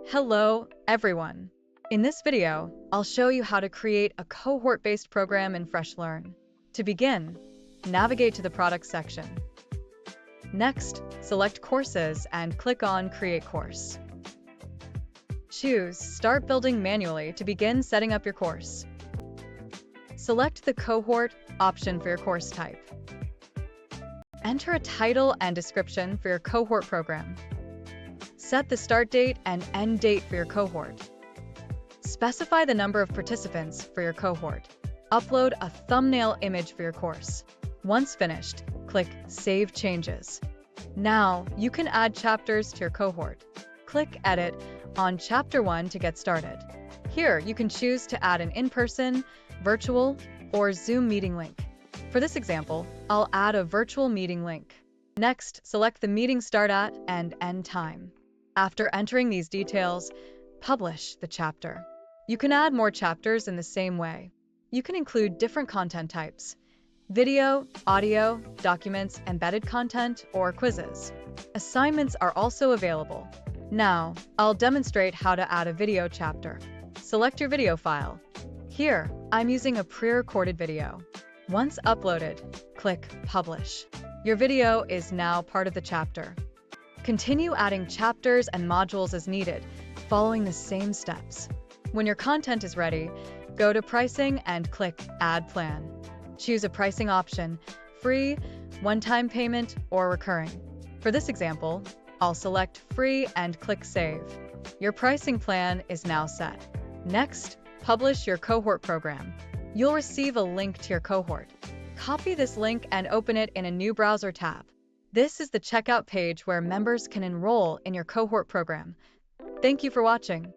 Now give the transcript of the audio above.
Hello, everyone. In this video, I'll show you how to create a cohort-based program in FreshLearn. To begin, navigate to the Products section. Next, select Courses and click on Create Course. Choose Start Building Manually to begin setting up your course. Select the Cohort option for your course type. Enter a title and description for your cohort program. Set the start date and end date for your cohort. Specify the number of participants for your cohort. Upload a thumbnail image for your course. Once finished, click Save Changes. Now, you can add chapters to your cohort. Click Edit on Chapter 1 to get started. Here, you can choose to add an in-person, virtual, or Zoom meeting link. For this example, I'll add a virtual meeting link. Next, select the meeting start at and end time. After entering these details, publish the chapter. You can add more chapters in the same way. You can include different content types: video, audio, documents, embedded content, or quizzes. Assignments are also available. Now, I'll demonstrate how to add a video chapter. Select your video file. Here, I'm using a pre-recorded video. Once uploaded, click Publish. Your video is now part of the chapter. Continue adding chapters and modules as needed, following the same steps. When your content is ready, go to Pricing and click Add Plan. Choose a pricing option: free, one-time payment, or recurring. For this example, I'll select free and click Save. Your pricing plan is now set. Next, publish your cohort program. You'll receive a link to your cohort. Copy this link and open it in a new browser tab. This is the checkout page where members can enroll in your cohort program. Thank you for watching.